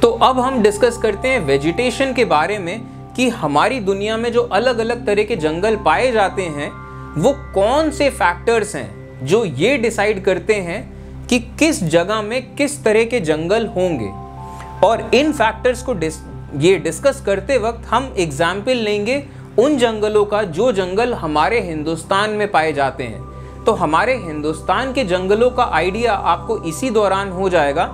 तो अब हम डिस्कस करते हैं वेजिटेशन के बारे में कि हमारी दुनिया में जो अलग अलग तरह के जंगल पाए जाते हैं वो कौन से फैक्टर्स हैं जो ये डिसाइड करते हैं कि किस जगह में किस तरह के जंगल होंगे। और इन फैक्टर्स को ये डिस्कस करते वक्त हम एग्जाम्पल लेंगे उन जंगलों का जो जंगल हमारे हिंदुस्तान में पाए जाते हैं। तो हमारे हिंदुस्तान के जंगलों का आइडिया आपको इसी दौरान हो जाएगा।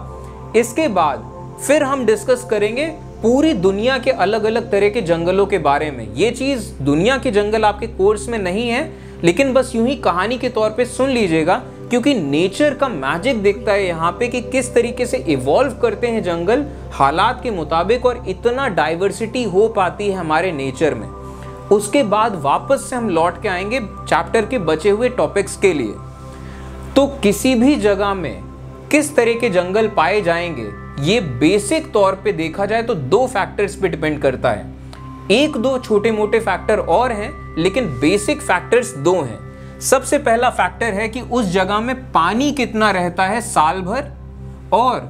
इसके बाद फिर हम डिस्कस करेंगे पूरी दुनिया के अलग अलग तरह के जंगलों के बारे में। ये चीज़ दुनिया के जंगल आपके कोर्स में नहीं है, लेकिन बस यूं ही कहानी के तौर पे सुन लीजिएगा, क्योंकि नेचर का मैजिक दिखता है यहाँ पे कि किस तरीके से इवॉल्व करते हैं जंगल हालात के मुताबिक और इतना डाइवर्सिटी हो पाती है हमारे नेचर में। उसके बाद वापस से हम लौट के आएंगे चैप्टर के बचे हुए टॉपिक्स के लिए। तो किसी भी जगह में किस तरह के जंगल पाए जाएंगे ये बेसिक तौर पे देखा जाए तो दो फैक्टर्स पे डिपेंड करता है। एक दो छोटे मोटे फैक्टर और हैं, लेकिन बेसिक फैक्टर्स दो हैं। सबसे पहला फैक्टर है कि उस जगह में पानी कितना रहता है साल भर और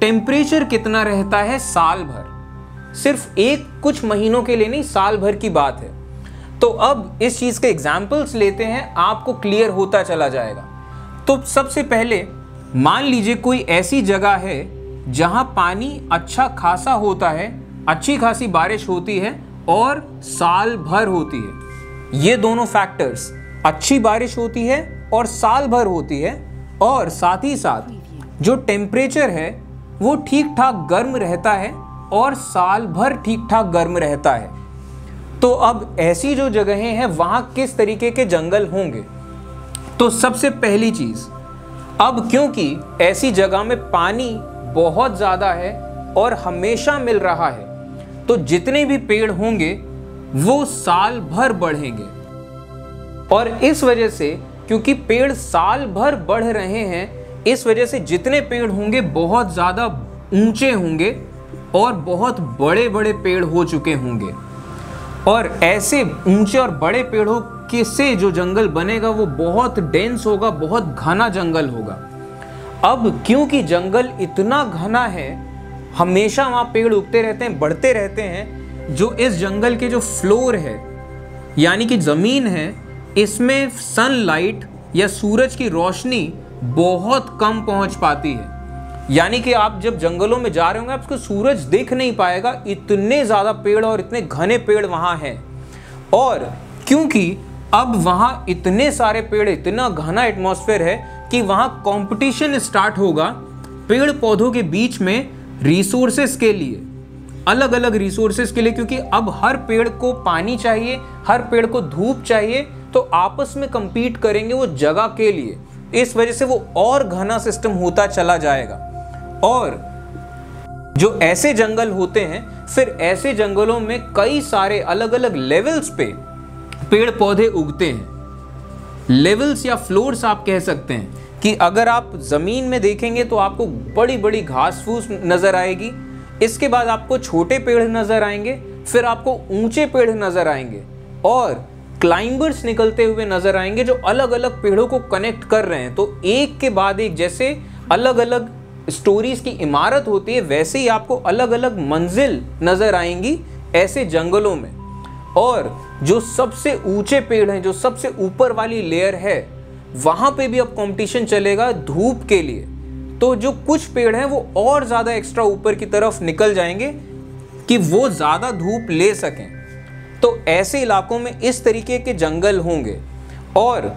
टेम्परेचर कितना रहता है साल भर। सिर्फ एक कुछ महीनों के लिए नहीं, साल भर की बात है। तो अब इस चीज के एग्जाम्पल्स लेते हैं, आपको क्लियर होता चला जाएगा। तो सबसे पहले मान लीजिए कोई ऐसी जगह है जहां पानी अच्छा खासा होता है, अच्छी खासी बारिश होती है और साल भर होती है। ये दोनों फैक्टर्स, अच्छी बारिश होती है और साल भर होती है, और साथ ही साथ जो टेम्परेचर है वो ठीक ठाक गर्म रहता है और साल भर ठीक ठाक गर्म रहता है। तो अब ऐसी जो जगहें हैं वहां किस तरीके के जंगल होंगे। तो सबसे पहली चीज, अब क्योंकि ऐसी जगह में पानी बहुत ज़्यादा है और हमेशा मिल रहा है, तो जितने भी पेड़ होंगे वो साल भर बढ़ेंगे। और इस वजह से, क्योंकि पेड़ साल भर बढ़ रहे हैं, इस वजह से जितने पेड़ होंगे बहुत ज़्यादा ऊंचे होंगे और बहुत बड़े बड़े पेड़ हो चुके होंगे। और ऐसे ऊंचे और बड़े पेड़ों के से जो जंगल बनेगा वो बहुत डेंस होगा, बहुत घना जंगल होगा। अब क्योंकि जंगल इतना घना है, हमेशा वहाँ पेड़ उगते रहते हैं, बढ़ते रहते हैं, जो इस जंगल के जो फ्लोर है यानी कि ज़मीन है, इसमें सनलाइट या सूरज की रोशनी बहुत कम पहुँच पाती है। यानी कि आप जब जंगलों में जा रहे होंगे आपको सूरज दिख नहीं पाएगा, इतने ज़्यादा पेड़ और इतने घने पेड़ वहाँ हैं। और क्योंकि अब वहाँ इतने सारे पेड़, इतना घना एटमॉस्फेयर है कि वहाँ कंपटीशन स्टार्ट होगा पेड़ पौधों के बीच में रिसोर्सेस के लिए, अलग अलग रिसोर्सेस के लिए, क्योंकि अब हर पेड़ को पानी चाहिए, हर पेड़ को धूप चाहिए, तो आपस में compete करेंगे वो जगह के लिए। इस वजह से वो और घना सिस्टम होता चला जाएगा। और जो ऐसे जंगल होते हैं, फिर ऐसे जंगलों में कई सारे अलग अलग लेवल्स पे पेड़ पौधे उगते हैं। लेवल्स या फ्लोर्स आप कह सकते हैं कि अगर आप जमीन में देखेंगे तो आपको बड़ी बड़ी घास फूस नजर आएगी, इसके बाद आपको छोटे पेड़ नजर आएंगे, फिर आपको ऊंचे पेड़ नजर आएंगे और क्लाइंबर्स निकलते हुए नजर आएंगे जो अलग अलग पेड़ों को कनेक्ट कर रहे हैं। तो एक के बाद एक जैसे अलग अलग स्टोरीज की इमारत होती है, वैसे ही आपको अलग अलग मंजिल नजर आएंगी ऐसे जंगलों में। और जो सबसे ऊंचे पेड़ हैं, जो सबसे ऊपर वाली लेयर है, वहां पे भी अब कंपटीशन चलेगा धूप के लिए। तो जो कुछ पेड़ हैं वो और ज्यादा एक्स्ट्रा ऊपर की तरफ निकल जाएंगे कि वो ज्यादा धूप ले सकें। तो ऐसे इलाकों में इस तरीके के जंगल होंगे। और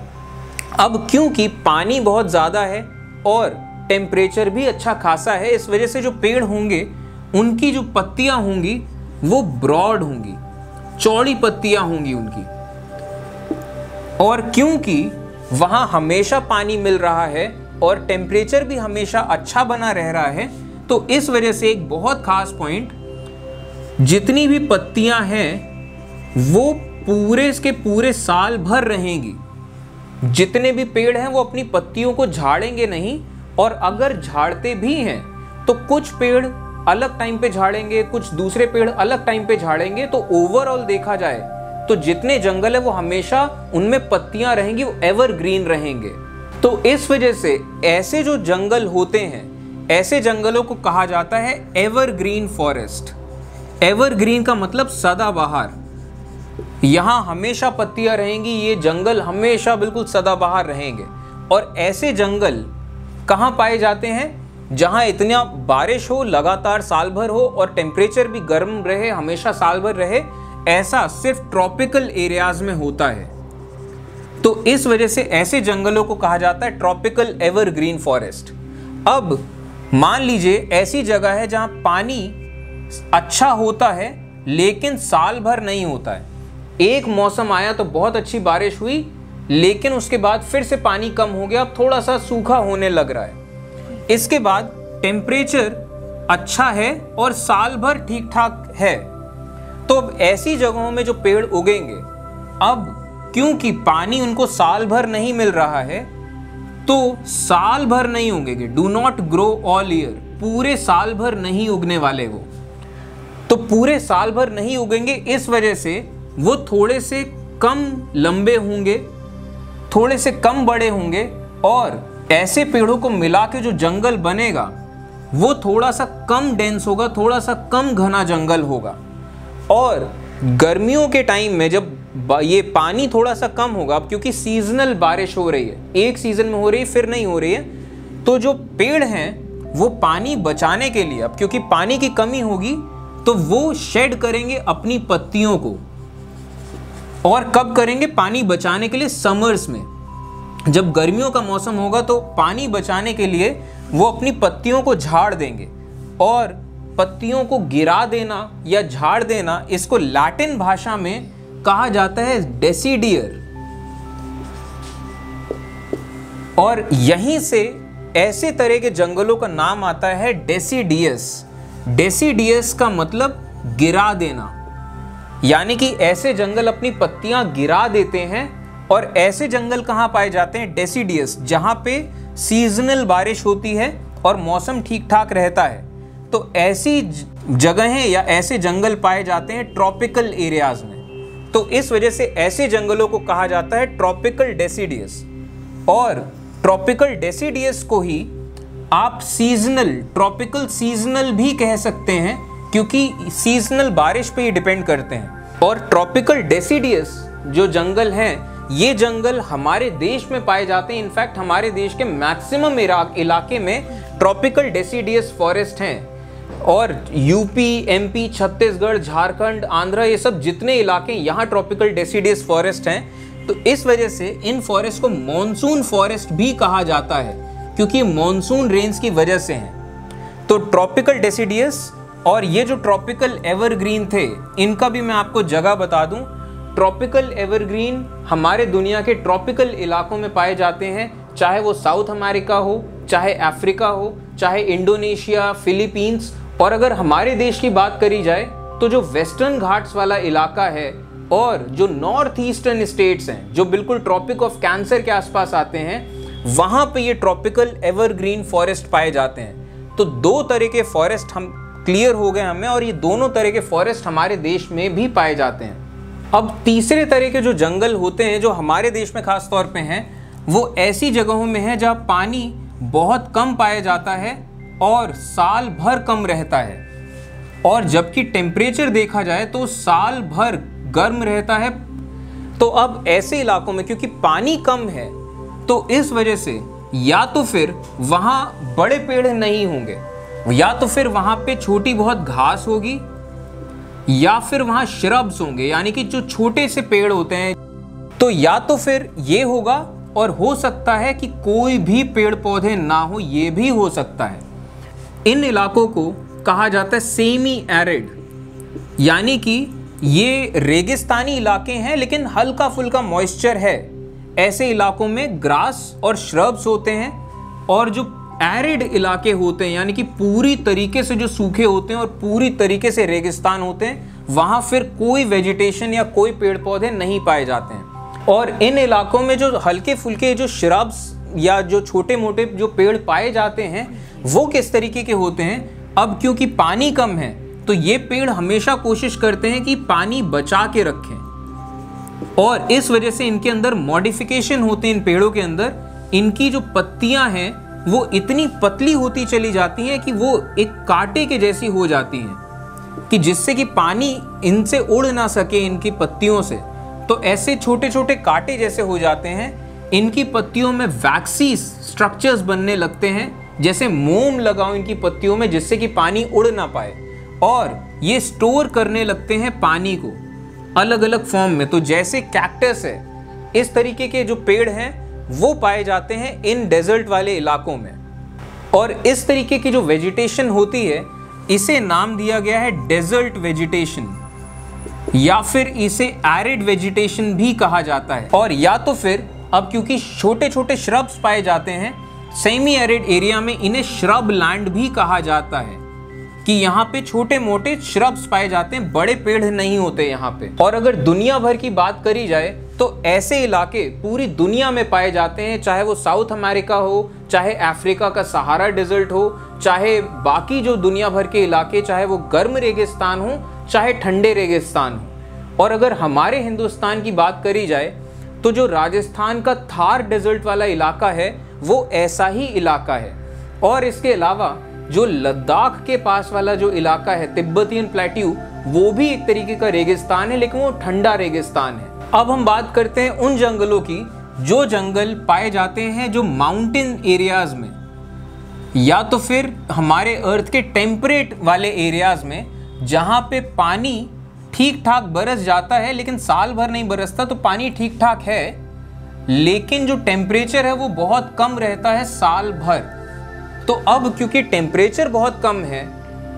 अब क्योंकि पानी बहुत ज्यादा है और टेम्परेचर भी अच्छा खासा है, इस वजह से जो पेड़ होंगे उनकी जो पत्तियां होंगी वो ब्रॉड होंगी, चौड़ी पत्तियां होंगी उनकी। और क्योंकि वहां हमेशा पानी मिल रहा है और टेम्परेचर भी हमेशा अच्छा बना रह रहा है, तो इस वजह से एक बहुत खास पॉइंट, जितनी भी पत्तियां हैं वो पूरे के पूरे साल भर रहेंगी। जितने भी पेड़ हैं वो अपनी पत्तियों को झाड़ेंगे नहीं, और अगर झाड़ते भी हैं तो कुछ पेड़ अलग टाइम पे झाड़ेंगे, कुछ दूसरे पेड़ अलग टाइम पे झाड़ेंगे। तो ओवरऑल देखा जाए तो जितने जंगल है वो हमेशा उनमें पत्तियां रहेंगी, वो एवरग्रीन रहेंगे। तो इस वजह से ऐसे जो जंगल होते हैं ऐसे जंगलों को कहा जाता है एवरग्रीन फॉरेस्ट। एवरग्रीन का मतलब सदाबहार, यहाँ हमेशा पत्तियां रहेंगी, ये जंगल हमेशा बिल्कुल सदाबहार रहेंगे। और ऐसे जंगल कहाँ पाए जाते हैं? जहाँ इतना बारिश हो लगातार साल भर हो और टेम्परेचर भी गर्म रहे, हमेशा साल भर रहे, ऐसा सिर्फ ट्रॉपिकल एरियाज में होता है। तो इस वजह से ऐसे जंगलों को कहा जाता है ट्रॉपिकल एवरग्रीन फॉरेस्ट। अब मान लीजिए ऐसी जगह है जहाँ पानी अच्छा होता है लेकिन साल भर नहीं होता है। एक मौसम आया तो बहुत अच्छी बारिश हुई, लेकिन उसके बाद फिर से पानी कम हो गया, अब थोड़ा सा सूखा होने लग रहा है। इसके बाद टेम्परेचर अच्छा है और साल भर ठीक ठाक है। तो अब ऐसी जगहों में जो पेड़ उगेंगे, अब क्योंकि पानी उनको साल भर नहीं मिल रहा है तो साल भर नहीं उगेंगे। Do not grow all year, पूरे साल भर नहीं उगने वाले वो, तो पूरे साल भर नहीं उगेंगे। इस वजह से वो थोड़े से कम लंबे होंगे, थोड़े से कम बड़े होंगे, और ऐसे पेड़ों को मिला के जो जंगल बनेगा वो थोड़ा सा कम डेंस होगा, थोड़ा सा कम घना जंगल होगा। और गर्मियों के टाइम में जब ये पानी थोड़ा सा कम होगा, क्योंकि सीजनल बारिश हो रही है, एक सीजन में हो रही है फिर नहीं हो रही है, तो जो पेड़ हैं वो पानी बचाने के लिए, अब क्योंकि पानी की कमी होगी तो वो शेड करेंगे अपनी पत्तियों को। और कब करेंगे? पानी बचाने के लिए समर्स में, जब गर्मियों का मौसम होगा तो पानी बचाने के लिए वो अपनी पत्तियों को झाड़ देंगे। और पत्तियों को गिरा देना या झाड़ देना, इसको लैटिन भाषा में कहा जाता है डेसीडियर। और यहीं से ऐसे तरह के जंगलों का नाम आता है डेसीडियस। डेसीडियस का मतलब गिरा देना, यानी कि ऐसे जंगल अपनी पत्तियां गिरा देते हैं। और ऐसे जंगल कहाँ पाए जाते हैं? डेसीडियस, जहां पे सीजनल बारिश होती है और मौसम ठीक ठाक रहता है। तो ऐसी जगहें या ऐसे जंगल पाए जाते हैं ट्रॉपिकल एरियाज में। तो इस वजह से ऐसे जंगलों को कहा जाता है ट्रॉपिकल डेसीडियस। और ट्रॉपिकल डेसीडियस को ही आप सीजनल, ट्रॉपिकल सीजनल भी कह सकते हैं, क्योंकि सीजनल बारिश पे ही डिपेंड करते हैं। और ट्रॉपिकल डेसीडियस जो जंगल हैं, ये जंगल हमारे देश में पाए जाते हैं। इनफैक्ट हमारे देश के मैक्सिमम इलाके में ट्रॉपिकल डेसीडियस फॉरेस्ट हैं। और यूपी, एमपी, छत्तीसगढ़, झारखंड, आंध्र, ये सब जितने इलाके यहाँ ट्रॉपिकल डेसीडियस फॉरेस्ट हैं। तो इस वजह से इन फॉरेस्ट को मॉनसून फॉरेस्ट भी कहा जाता है, क्योंकि मॉनसून रेंज की वजह से हैं। तो ट्रॉपिकल डेसीडियस और ये जो ट्रॉपिकल एवरग्रीन थे, इनका भी मैं आपको जगह बता दूं। ट्रॉपिकल एवरग्रीन हमारे दुनिया के ट्रॉपिकल इलाकों में पाए जाते हैं, चाहे वो साउथ अमेरिका हो, चाहे अफ्रीका हो, चाहे इंडोनेशिया, फिलीपींस। और अगर हमारे देश की बात करी जाए तो जो वेस्टर्न घाट्स वाला इलाका है और जो नॉर्थ ईस्टर्न स्टेट्स हैं, जो बिल्कुल ट्रॉपिक ऑफ कैंसर के आसपास आते हैं, वहां पे ये ट्रॉपिकल एवरग्रीन फॉरेस्ट पाए जाते हैं। तो दो तरह के फॉरेस्ट हम क्लियर हो गए हमें, और ये दोनों तरह के फॉरेस्ट हमारे देश में भी पाए जाते हैं। अब तीसरे तरह के जो जंगल होते हैं, जो हमारे देश में खास तौर पे हैं, वो ऐसी जगहों में है जहाँ पानी बहुत कम पाया जाता है और साल भर कम रहता है। और जबकि टेम्परेचर देखा जाए तो साल भर गर्म रहता है। तो अब ऐसे इलाकों में क्योंकि पानी कम है, तो इस वजह से या तो फिर वहाँ बड़े पेड़ नहीं होंगे, या तो फिर वहाँ पे छोटी बहुत घास होगी, या फिर वहाँ श्रब्स होंगे, यानी कि जो छोटे से पेड़ होते हैं। तो या तो फिर ये होगा, और हो सकता है कि कोई भी पेड़ पौधे ना हो, ये भी हो सकता है। इन इलाकों को कहा जाता है सेमी एरिड, यानी कि ये रेगिस्तानी इलाके हैं लेकिन हल्का फुल्का मॉइस्चर है। ऐसे इलाकों में ग्रास और श्रब्स होते हैं। और जो एरिड इलाके होते हैं, यानी कि पूरी तरीके से जो सूखे होते हैं और पूरी तरीके से रेगिस्तान होते हैं, वहाँ फिर कोई वेजिटेशन या कोई पेड़ पौधे नहीं पाए जाते हैं। और इन इलाकों में जो हल्के फुल्के जो श्रब्स या जो छोटे मोटे जो पेड़ पाए जाते हैं, वो किस तरीके के होते हैं? अब क्योंकि पानी कम है तो ये पेड़ हमेशा कोशिश करते हैं कि पानी बचा के रखें, और इस वजह से इनके अंदर मॉडिफिकेशन होते हैं। इन पेड़ों के अंदर इनकी जो पत्तियां हैं वो इतनी पतली होती चली जाती हैं कि वो एक कांटे के जैसी हो जाती हैं, कि जिससे कि पानी इनसे उड़ ना सके इनकी पत्तियों से। तो ऐसे छोटे छोटे कांटे जैसे हो जाते हैं, इनकी पत्तियों में वैक्सी स्ट्रक्चर्स बनने लगते हैं, जैसे मोम लगाओ इनकी पत्तियों में, जिससे कि पानी उड़ ना पाए, और ये स्टोर करने लगते हैं पानी को अलग अलग फॉर्म में। तो जैसे कैक्टस है, इस तरीके के जो पेड़ हैं वो पाए जाते हैं इन डेजर्ट वाले इलाकों में। और इस तरीके की जो वेजिटेशन होती है, इसे नाम दिया गया है डेजर्ट वेजिटेशन, या फिर इसे एरिड वेजिटेशन भी कहा जाता है। और या तो फिर अब क्योंकि छोटे छोटे श्रब्स पाए जाते हैं सेमी एरिड एरिया में, इन्हें श्रब लैंड भी कहा जाता है, कि यहाँ पे छोटे मोटे श्रब्स पाए जाते हैं, बड़े पेड़ नहीं होते यहाँ पे। और अगर दुनिया भर की बात करी जाए तो ऐसे इलाके पूरी दुनिया में पाए जाते हैं, चाहे वो साउथ अमेरिका हो, चाहे अफ्रीका का सहारा डेजर्ट हो, चाहे बाकी जो दुनिया भर के इलाके, चाहे वो गर्म रेगिस्तान हो, चाहे ठंडे रेगिस्तान हो। और अगर हमारे हिंदुस्तान की बात करी जाए तो जो राजस्थान का थार डेजर्ट वाला इलाका है वो ऐसा ही इलाका है। और इसके अलावा जो लद्दाख के पास वाला जो इलाका है तिब्बतियन प्लेट्यू, वो भी एक तरीके का रेगिस्तान है, लेकिन वो ठंडा रेगिस्तान है। अब हम बात करते हैं उन जंगलों की जो जंगल पाए जाते हैं जो माउंटेन एरियाज में, या तो फिर हमारे अर्थ के टेम्परेट वाले एरियाज में, जहाँ पे पानी ठीक ठाक बरस जाता है, लेकिन साल भर नहीं बरसता, तो पानी ठीक ठाक है, लेकिन जो टेम्परेचर है वो बहुत कम रहता है साल भर। तो अब क्योंकि टेम्परेचर बहुत कम है,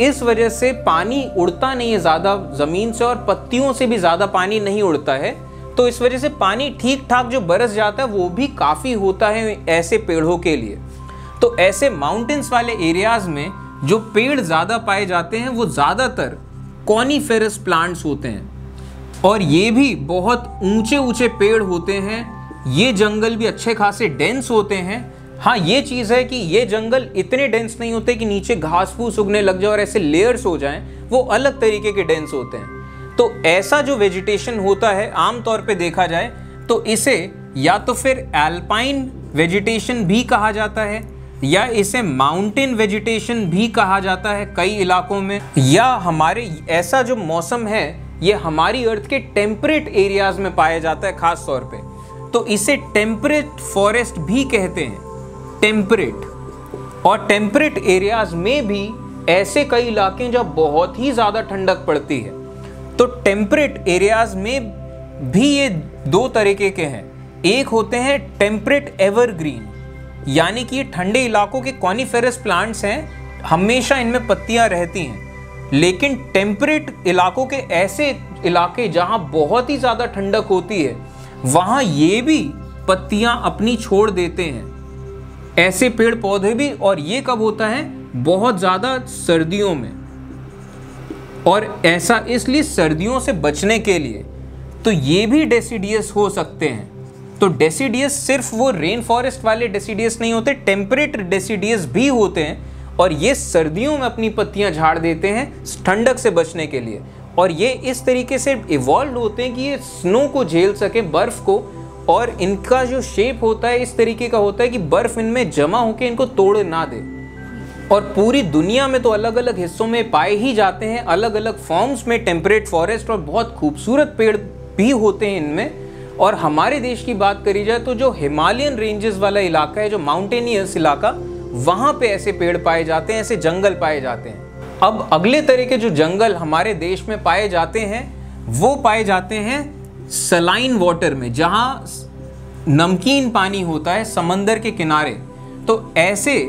इस वजह से पानी उड़ता नहीं है ज़्यादा ज़मीन से, और पत्तियों से भी ज़्यादा पानी नहीं उड़ता है। तो इस वजह से पानी ठीक ठाक जो बरस जाता है वो भी काफ़ी होता है ऐसे पेड़ों के लिए। तो ऐसे माउंटेन्स वाले एरियाज़ में जो पेड़ ज़्यादा पाए जाते हैं वो ज़्यादातर कॉनिफेरस प्लांट्स होते हैं, और ये भी बहुत ऊंचे ऊंचे पेड़ होते हैं। ये जंगल भी अच्छे खासे डेंस होते हैं। हाँ, ये चीज़ है कि ये जंगल इतने डेंस नहीं होते कि नीचे घास फूस उगने लग जाए और ऐसे लेयर्स हो जाएं, वो अलग तरीके के डेंस होते हैं। तो ऐसा जो वेजिटेशन होता है आमतौर पे देखा जाए तो इसे या तो फिर एल्पाइन वेजिटेशन भी कहा जाता है, या इसे माउंटेन वेजिटेशन भी कहा जाता है कई इलाकों में। या हमारे ऐसा जो मौसम है ये हमारी अर्थ के टेम्परेट एरियाज में पाया जाता है खास तौर पे, तो इसे टेम्परेट फॉरेस्ट भी कहते हैं, टेम्परेट। और टेम्परेट एरियाज में भी ऐसे कई इलाके हैं जहाँ बहुत ही ज़्यादा ठंडक पड़ती है। तो टेम्परेट एरियाज में भी ये दो तरीके के हैं। एक होते हैं टेम्परेट एवरग्रीन, यानी कि ये ठंडे इलाकों के कॉनिफेरस प्लांट्स हैं, हमेशा इनमें पत्तियां रहती हैं। लेकिन टेम्परेट इलाकों के ऐसे इलाके जहां बहुत ही ज़्यादा ठंडक होती है, वहां ये भी पत्तियां अपनी छोड़ देते हैं, ऐसे पेड़ पौधे भी। और ये कब होता है? बहुत ज़्यादा सर्दियों में। और ऐसा इसलिए सर्दियों से बचने के लिए। तो ये भी डेसिडियस हो सकते हैं। तो डेसिडियस सिर्फ वो रेन फॉरेस्ट वाले डेसिडियस नहीं होते, टेम्परेट डेसिडियस भी होते हैं, और ये सर्दियों में अपनी पत्तियां झाड़ देते हैं ठंडक से बचने के लिए। और ये इस तरीके से इवॉल्व होते हैं कि ये स्नो को झेल सके, बर्फ को, और इनका जो शेप होता है इस तरीके का होता है कि बर्फ इनमें जमा होकर इनको तोड़ ना दे। और पूरी दुनिया में तो अलग अलग हिस्सों में पाए ही जाते हैं, अलग अलग फॉर्म्स में टेम्परेट फॉरेस्ट, और बहुत खूबसूरत पेड़ भी होते हैं इनमें। और हमारे देश की बात करी जाए तो जो हिमालयन रेंजेस वाला इलाका है, जो माउंटेनियस इलाका, वहाँ पे ऐसे पेड़ पाए जाते हैं, ऐसे जंगल पाए जाते हैं। अब अगले तरह के जो जंगल हमारे देश में पाए जाते हैं वो पाए जाते हैं सलाइन वाटर में, जहाँ नमकीन पानी होता है समंदर के किनारे। तो ऐसे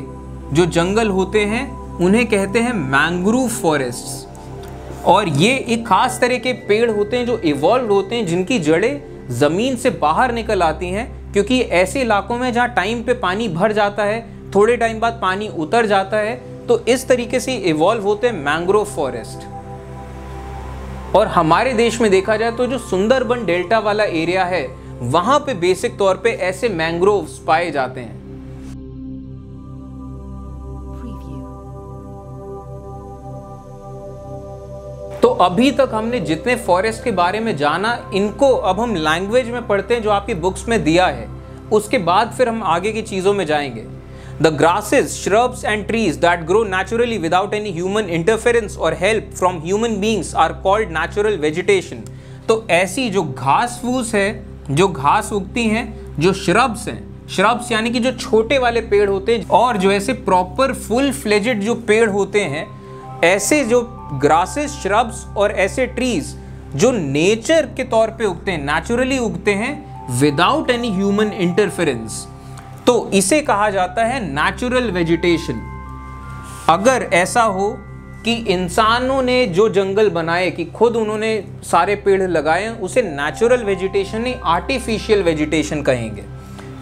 जो जंगल होते हैं उन्हें कहते हैं मैंग्रोव फॉरेस्ट्स। और ये एक खास तरह के पेड़ होते हैं जो इवॉल्व होते हैं, जिनकी जड़ें ज़मीन से बाहर निकल आती हैं, क्योंकि ऐसे इलाकों में जहाँ टाइम पे पानी भर जाता है, थोड़े टाइम बाद पानी उतर जाता है, तो इस तरीके से इवॉल्व होते हैं मैंग्रोव फॉरेस्ट। और हमारे देश में देखा जाए तो जो सुंदरबन डेल्टा वाला एरिया है, वहाँ पे बेसिक तौर पे ऐसे मैंग्रोव्स पाए जाते हैं। तो अभी तक हमने जितने फॉरेस्ट के बारे में जाना, इनको अब हम लैंग्वेज में पढ़ते हैं जो आपकी बुक्स में दिया है, उसके बाद फिर हम आगे की चीज़ों में जाएंगे। The grasses, shrubs and trees that grow naturally without any human interference or help from human beings are called natural vegetation. तो ऐसी जो घास फूस है, जो घास उगती हैं, जो shrubs हैं, shrubs यानी कि जो छोटे वाले पेड़ होते हैं, और जो ऐसे प्रॉपर फुल फ्लेजेड जो पेड़ होते हैं, ऐसे जो grasses, shrubs और ऐसे trees जो नेचर के तौर पे उगते हैं, नेचुरली उगते हैं विदाउट एनी ह्यूमन इंटरफेरेंस, तो इसे कहा जाता है नेचुरल वेजिटेशन। अगर ऐसा हो कि इंसानों ने जो जंगल बनाए, कि खुद उन्होंने सारे पेड़ लगाए, उसे नेचुरल वेजिटेशन नहीं आर्टिफिशियल वेजिटेशन कहेंगे।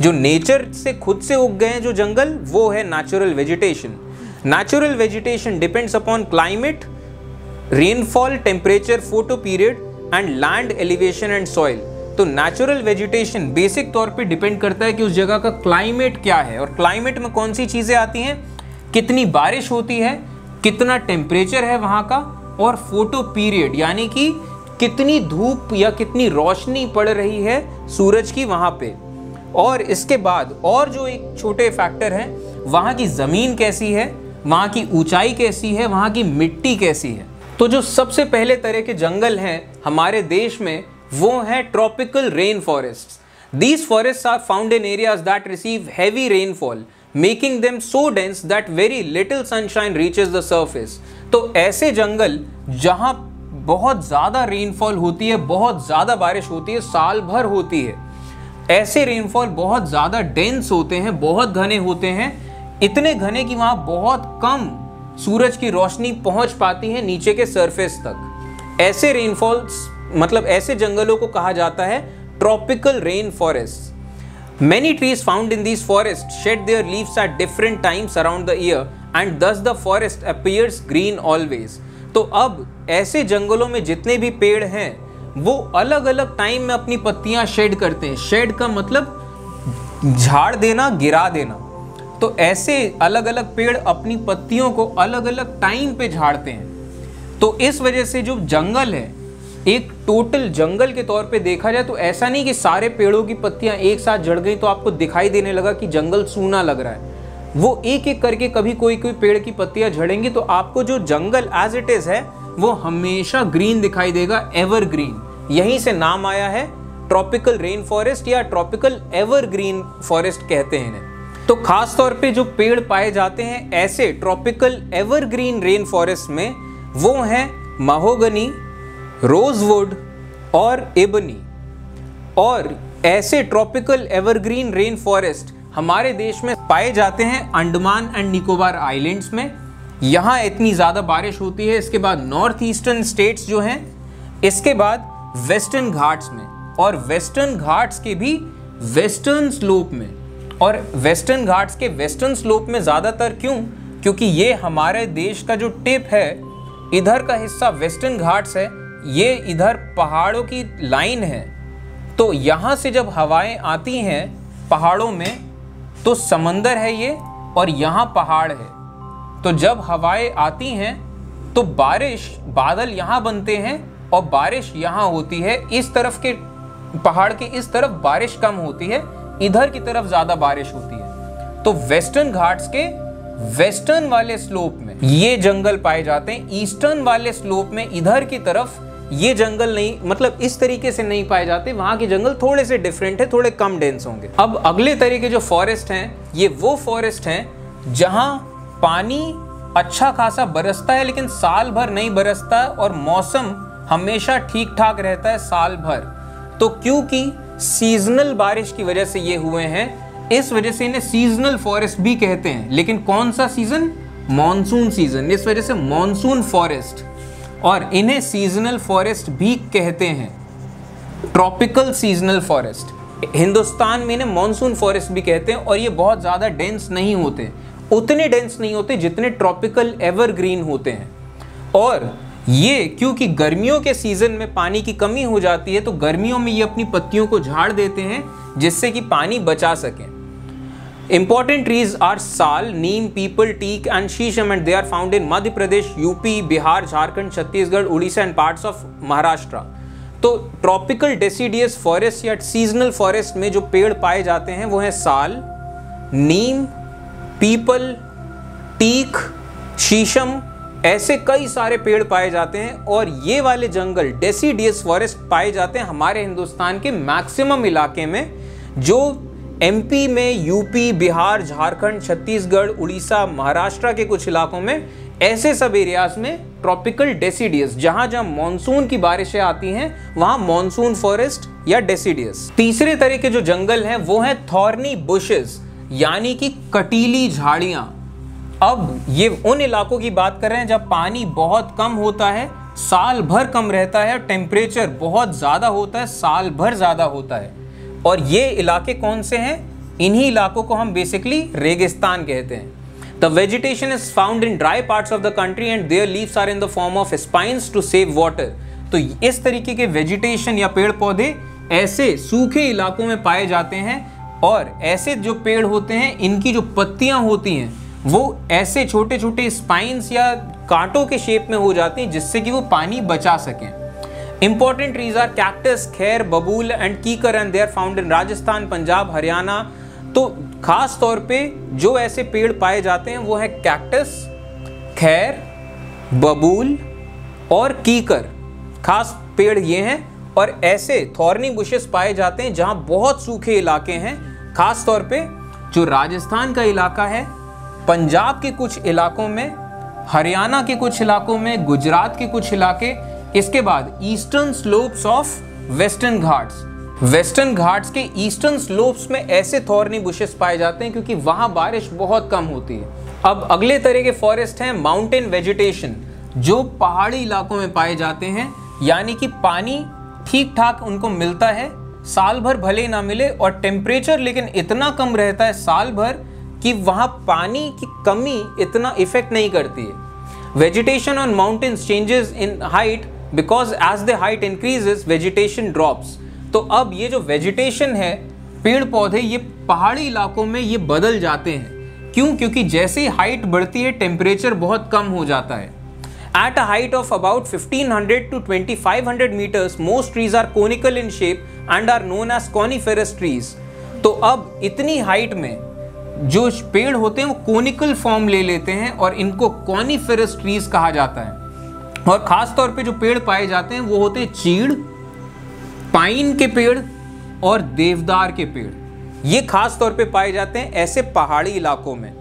जो नेचर से खुद से उग गए हैं जो जंगल, वो है natural vegetation. Natural vegetation depends upon climate, rainfall, temperature, photo period and land elevation and soil. तो नेचुरल वेजिटेशन बेसिक तौर पे डिपेंड करता है कि उस जगह का क्लाइमेट क्या है, और क्लाइमेट में कौन सी चीजें आती हैं, कितनी बारिश होती है, कितना टेम्परेचर है वहां का, और फोटो पीरियड यानी कि कितनी धूप या कितनी रोशनी पड़ रही है सूरज की वहां पे। और इसके बाद और जो एक छोटे फैक्टर हैं, वहां की जमीन कैसी है, वहां की ऊंचाई कैसी है, वहां की मिट्टी कैसी है। तो जो सबसे पहले तरह के जंगल हैं हमारे देश में, वो है tropical rain forests. These forests are found in areas that receive heavy rainfall, making them so dense that very little sunshine reaches the surface. तो ऐसे जंगल जहां बहुत ज़्यादा रेनफॉल होती है, बहुत ज़्यादा बारिश होती है, साल भर होती है, ऐसे रेनफॉल बहुत ज़्यादा डेंस होते हैं, बहुत घने होते हैं, इतने घने कि वहाँ बहुत कम सूरज की रोशनी पहुँच पाती है नीचे के सरफेस तक। ऐसे रेनफॉल्स मतलब ऐसे जंगलों को कहा जाता है tropical rain forest. Many trees found in these forests shed their leaves at different times around the year and thus the forest appears green always। तो अब ऐसे जंगलों में जितने भी पेड़ हैं वो अलग अलग टाइम में अपनी पत्तियां शेड करते हैं। शेड का मतलब झाड़ देना, गिरा देना। तो ऐसे अलग अलग पेड़ अपनी पत्तियों को अलग अलग टाइम पे झाड़ते हैं। तो इस वजह से जो जंगल है, एक टोटल जंगल के तौर पे देखा जाए तो ऐसा नहीं कि सारे पेड़ों की पत्तियां एक साथ झड़ गई तो आपको दिखाई देने लगा कि जंगल सूना लग रहा है। वो एक एक करके कभी कोई कोई पेड़ की पत्तियां झड़ेंगी तो आपको जो जंगल एज इट इज है वो हमेशा ग्रीन दिखाई देगा, एवरग्रीन। यहीं से नाम आया है ट्रॉपिकल रेन फॉरेस्ट या ट्रॉपिकल एवरग्रीन फॉरेस्ट कहते हैं इन्हें। तो खास तौर पे जो पेड़ पाए जाते हैं ऐसे ट्रॉपिकल एवरग्रीन रेन फॉरेस्ट में, वो हैं महोगनी, रोजवुड और एबनी। और ऐसे ट्रॉपिकल एवरग्रीन रेन फॉरेस्ट हमारे देश में पाए जाते हैं अंडमान एंड निकोबार आइलैंड्स में। यहाँ इतनी ज़्यादा बारिश होती है। इसके बाद नॉर्थ ईस्टर्न स्टेट्स जो हैं, इसके बाद वेस्टर्न घाट्स में, और वेस्टर्न घाट्स के भी वेस्टर्न स्लोप में। और वेस्टर्न घाट्स के वेस्टर्न स्लोप में ज़्यादातर क्यों? क्योंकि ये हमारे देश का जो टिप है, इधर का हिस्सा वेस्टर्न घाट्स है, ये इधर पहाड़ों की लाइन है। तो यहाँ से जब हवाएं आती हैं पहाड़ों में तो समंदर है ये, और यहाँ पहाड़ है। तो जब हवाएं आती हैं तो बारिश, बादल यहाँ बनते हैं और बारिश यहाँ होती है। इस तरफ के पहाड़ के इस तरफ बारिश कम होती है, इधर की तरफ ज्यादा बारिश होती है। तो वेस्टर्न घाट्स के वेस्टर्न वाले स्लोप में ये जंगल पाए जाते हैं। ईस्टर्न वाले स्लोप में इधर की तरफ ये जंगल नहीं, मतलब इस तरीके से नहीं पाए जाते। वहां के जंगल थोड़े से डिफरेंट है, थोड़े कम डेंस होंगे। अब अगले तरह के जो फॉरेस्ट हैं, ये वो फॉरेस्ट हैं जहां पानी अच्छा खासा बरसता है लेकिन साल भर नहीं बरसता, और मौसम हमेशा ठीक ठाक रहता है साल भर। तो क्योंकि सीजनल बारिश की वजह से ये हुए हैं, इस वजह से इन्हें सीजनल फॉरेस्ट भी कहते हैं। लेकिन कौन सा सीजन? Monsoon season. इस वजह से मॉनसून फॉरेस्ट, और इन्हें सीजनल फॉरेस्ट भी कहते हैं, ट्रॉपिकल सीजनल फॉरेस्ट। हिंदुस्तान में इन्हें मॉनसून फॉरेस्ट भी कहते हैं। और ये बहुत ज़्यादा डेंस नहीं होते, उतने डेंस नहीं होते जितने ट्रॉपिकल एवरग्रीन होते हैं। और ये क्योंकि गर्मियों के सीजन में पानी की कमी हो जाती है, तो गर्मियों में ये अपनी पत्तियों को झाड़ देते हैं जिससे कि पानी बचा सकें। Important trees are sal, neem, peepal, teak and shisham, and they are found in Madhya Pradesh, UP, Bihar, Jharkhand, Chhattisgarh, Odisha and parts of Maharashtra। तो ट्रॉपिकल डेसिडियस फॉरेस्ट या सीजनल फॉरेस्ट में जो पेड़ पाए जाते हैं वो हैं साल, नीम, पीपल, टीक, शीशम, ऐसे कई सारे पेड़ पाए जाते हैं। और ये वाले जंगल डेसिडियस फॉरेस्ट पाए जाते हैं हमारे हिंदुस्तान के मैक्सिमम इलाके में, जो एमपी में, यूपी, बिहार, झारखंड, छत्तीसगढ़, उड़ीसा, महाराष्ट्र के कुछ इलाकों में, ऐसे सब एरियाज में ट्रॉपिकल डेसिडियस, जहां जहां मॉनसून की बारिशें आती हैं वहां मॉनसून फॉरेस्ट या डेसिडियस। तीसरे तरह के जो जंगल हैं वो हैं थॉर्नी बुशेस, यानी कि कटीली झाड़ियां। अब ये उन इलाकों की बात कर रहे हैं जब पानी बहुत कम होता है, साल भर कम रहता है, टेम्परेचर बहुत ज़्यादा होता है, साल भर ज़्यादा होता है। और ये इलाके कौन से हैं? इन्हीं इलाकों को हम बेसिकली रेगिस्तान कहते हैं। The vegetation is found in dry parts of the country and their leaves are in the form of spines to save water। तो इस तरीके के वेजिटेशन या पेड़ पौधे ऐसे सूखे इलाकों में पाए जाते हैं, और ऐसे जो पेड़ होते हैं इनकी जो पत्तियां होती हैं वो ऐसे छोटे छोटे स्पाइन्स या कांटों के शेप में हो जाती हैं, जिससे कि वो पानी बचा सकें। Important trees are cactus, खैर, babool and kikar, and they are found in Rajasthan, Punjab, Haryana. तो खास तौर पे जो ऐसे पेड़ पाए जाते हैं वो है कैक्टस, खैर, बबूल और कीकर, खास पेड़ ये हैं। और ऐसे थॉर्नी बुशेस पाए जाते हैं जहां बहुत सूखे इलाके हैं, खास तौर पे जो राजस्थान का इलाका है, पंजाब के कुछ इलाकों में, हरियाणा के कुछ इलाकों में, गुजरात के कुछ इलाके, इसके बाद eastern slopes of western Ghats. Western Ghats के ईस्टर्न स्लोप्स में ऐसे थॉर्नी बुशेस पाए जाते हैं क्योंकि वहां बारिश बहुत कम होती है। अब अगले तरह के फॉरेस्ट हैं माउंटेन वेजिटेशन, जो पहाड़ी इलाकों में पाए जाते हैं, यानी कि पानी ठीक ठाक उनको मिलता है, साल भर भले ना मिले, और टेम्परेचर लेकिन इतना कम रहता है साल भर कि वहां पानी की कमी इतना इफेक्ट नहीं करती है। Vegetation on mountains changes in height because as the height increases vegetation drops. तो अब ये जो वेजिटेशन है, पेड़ पौधे, ये पहाड़ी इलाकों में ये बदल जाते हैं। क्यों? क्योंकि जैसे ही हाइट बढ़ती है टेम्परेचर बहुत कम हो जाता है। At a height of about 1500 to 2500 meters, most trees are conical in shape and are known as coniferous trees। तो अब इतनी हाइट में जो पेड़ होते हैं वो कोनिकल फॉर्म ले लेते हैं और इनको कॉनिफेरस ट्रीज कहा जाता है। और खास तौर पे जो पेड़ पाए जाते हैं वो होते हैं चीड़, पाइन के पेड़ और देवदार के पेड़। ये खास तौर पे पाए जाते हैं ऐसे पहाड़ी इलाकों में।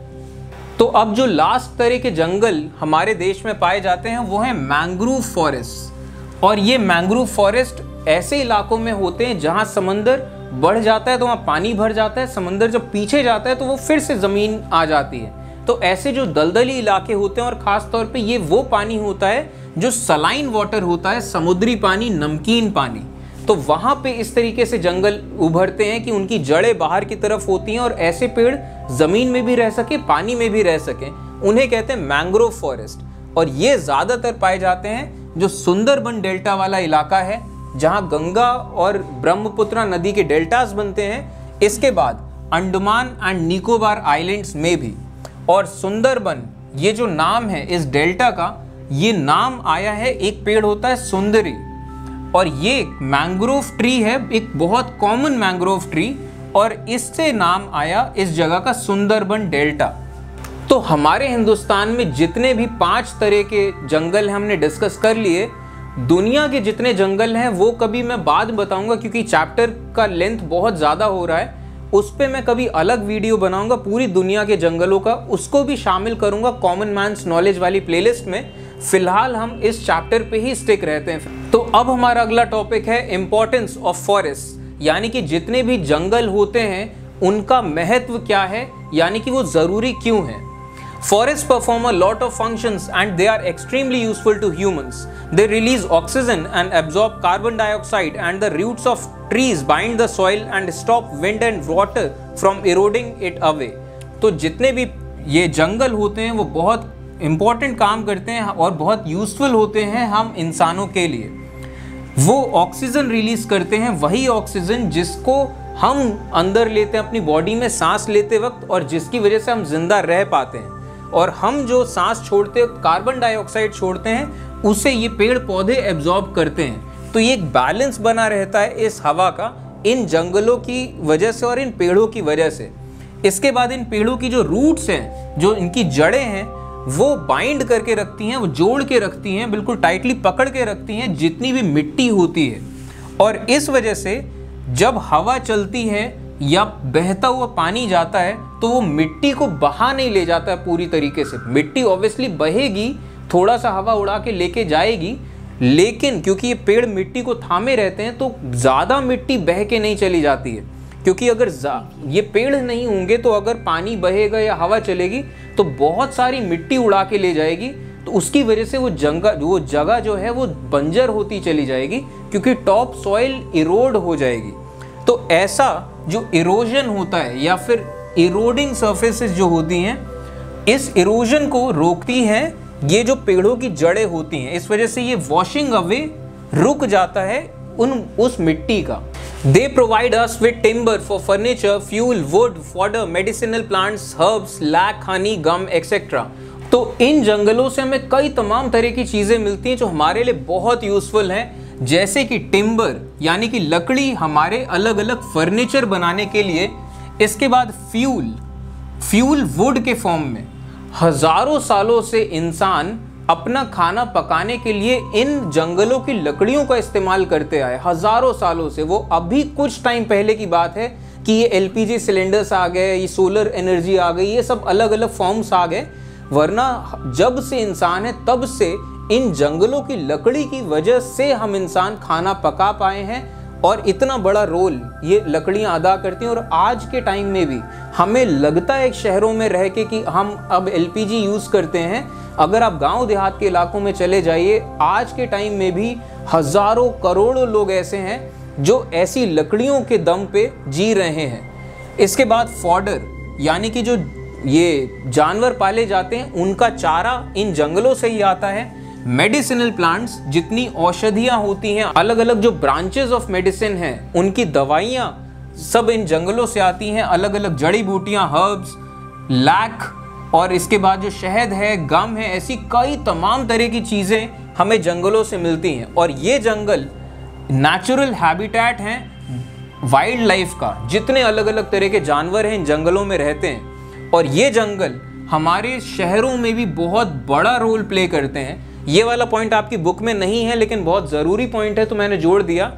तो अब जो लास्ट तरह के जंगल हमारे देश में पाए जाते हैं वो है मैंग्रोव फॉरेस्ट। और ये मैंग्रोव फॉरेस्ट ऐसे इलाकों में होते हैं जहां समंदर बढ़ जाता है तो वहां पानी भर जाता है, समंदर जब पीछे जाता है तो वो फिर से जमीन आ जाती है। तो ऐसे जो दलदली इलाके होते हैं, और खास तौर पे ये वो पानी होता है जो सलाइन वाटर होता है, समुद्री पानी, नमकीन पानी। तो वहां पे इस तरीके से जंगल उभरते हैं कि उनकी जड़ें बाहर की तरफ होती हैं और ऐसे पेड़ जमीन में भी रह सके, पानी में भी रह सके, उन्हें कहते हैं मैंग्रोव फॉरेस्ट। और ये ज्यादातर पाए जाते हैं जो सुंदरबन डेल्टा वाला इलाका है, जहां गंगा और ब्रह्मपुत्र नदी के डेल्टास बनते हैं। इसके बाद अंडमान एंड निकोबार आइलैंड्स में भी। और सुंदरबन, ये जो नाम है इस डेल्टा का, ये नाम आया है, एक पेड़ होता है सुंदरी, और ये मैंग्रोव ट्री है, एक बहुत कॉमन मैंग्रोव ट्री, और इससे नाम आया इस जगह का सुंदरबन डेल्टा। तो हमारे हिंदुस्तान में जितने भी 5 तरह के जंगल हमने डिस्कस कर लिए। दुनिया के जितने जंगल हैं वो कभी मैं बाद में बताऊंगा, क्योंकि चैप्टर का लेंथ बहुत ज़्यादा हो रहा है। उस पर मैं कभी अलग वीडियो बनाऊंगा पूरी दुनिया के जंगलों का, उसको भी शामिल करूंगा कॉमन मैन्स नॉलेज वाली प्लेलिस्ट में। फिलहाल हम इस चैप्टर पे ही स्टिक रहते हैं। तो अब हमारा अगला टॉपिक है इम्पोर्टेंस ऑफ फॉरेस्ट, यानी कि जितने भी जंगल होते हैं उनका महत्व क्या है, यानी कि वो ज़रूरी क्यों है। Forests perform a lot of functions and they are extremely useful to humans. They release oxygen and absorb carbon dioxide, and the roots of trees bind the soil and stop wind and water from eroding it away. तो जितने भी ये जंगल होते हैं वो बहुत important काम करते हैं और बहुत यूजफुल होते हैं हम इंसानों के लिए। वो ऑक्सीजन रिलीज करते हैं, वही ऑक्सीजन जिसको हम अंदर लेते हैं अपनी बॉडी में सांस लेते वक्त, और जिसकी वजह से हम जिंदा रह पाते हैं। और हम जो सांस छोड़ते हैं, कार्बन डाइऑक्साइड छोड़ते हैं, उसे ये पेड़ पौधे एब्जॉर्ब करते हैं। तो ये एक बैलेंस बना रहता है इस हवा का, इन जंगलों की वजह से और इन पेड़ों की वजह से। इसके बाद इन पेड़ों की जो रूट्स हैं, जो इनकी जड़ें हैं, वो बाइंड करके रखती हैं, वो जोड़ के रखती हैं, बिल्कुल टाइटली पकड़ के रखती हैं जितनी भी मिट्टी होती है। और इस वजह से जब हवा चलती है या बहता हुआ पानी जाता है तो वो मिट्टी को बहा नहीं ले जाता है पूरी तरीके से। मिट्टी ऑब्वियसली बहेगी, थोड़ा सा हवा उड़ा के लेके जाएगी, लेकिन क्योंकि ये पेड़ मिट्टी को थामे रहते हैं तो ज़्यादा मिट्टी बह के नहीं चली जाती है। क्योंकि अगर ये पेड़ नहीं होंगे तो अगर पानी बहेगा या हवा चलेगी तो बहुत सारी मिट्टी उड़ा के ले जाएगी, तो उसकी वजह से वो जगह जो है वो बंजर होती चली जाएगी, क्योंकि टॉप सॉइल इरोड हो जाएगी। तो ऐसा जो इरोजन होता है या फिर इरोडिंग सरफेसेस जो होती हैं, इस इरोजन को रोकती हैं ये जो पेड़ों की जड़ें होती हैं। इस वजह से ये वॉशिंग अवे रुक जाता है उस मिट्टी का। They provide us with timber for furniture, fuel, wood, fodder, medicinal plants, herbs, lac, honey, gum, etc. तो इन जंगलों से हमें कई तमाम तरह की चीज़ें मिलती हैं जो हमारे लिए बहुत यूज़फुल हैं, जैसे कि टिम्बर यानी कि लकड़ी हमारे अलग अलग फर्नीचर बनाने के लिए। इसके बाद फ्यूल वुड के फॉर्म में। हज़ारों सालों से इंसान अपना खाना पकाने के लिए इन जंगलों की लकड़ियों का इस्तेमाल करते आए, हज़ारों सालों से। वो अभी कुछ टाइम पहले की बात है कि ये LPG सिलेंडर्स आ गए, ये सोलर एनर्जी आ गई, ये सब अलग अलग फॉर्म्स आ गए, वरना जब से इंसान है तब से इन जंगलों की लकड़ी की वजह से हम इंसान खाना पका पाए हैं। और इतना बड़ा रोल ये लकड़ियाँ अदा करती हैं। और आज के टाइम में भी हमें लगता है शहरों में रह के कि हम अब LPG यूज़ करते हैं, अगर आप गांव देहात के इलाकों में चले जाइए, आज के टाइम में भी हज़ारों करोड़ों लोग ऐसे हैं जो ऐसी लकड़ियों के दम पे जी रहे हैं। इसके बाद फॉडर यानी कि जो ये जानवर पाले जाते हैं उनका चारा इन जंगलों से ही आता है। मेडिसिनल प्लांट्स, जितनी औषधियाँ होती हैं, अलग अलग जो ब्रांचेस ऑफ मेडिसिन हैं, उनकी दवाइयाँ सब इन जंगलों से आती हैं। अलग अलग जड़ी बूटियाँ, हर्ब्स, लैक, और इसके बाद जो शहद है, गम है, ऐसी कई तमाम तरह की चीज़ें हमें जंगलों से मिलती हैं। और ये जंगल नेचुरल हैबिटेट हैं वाइल्ड लाइफ का। जितने अलग अलग तरह के जानवर हैं इन जंगलों में रहते हैं। और ये जंगल हमारे शहरों में भी बहुत बड़ा रोल प्ले करते हैं। ये वाला पॉइंट आपकी बुक में नहीं है लेकिन बहुत ज़रूरी पॉइंट है, तो मैंने जोड़ दिया।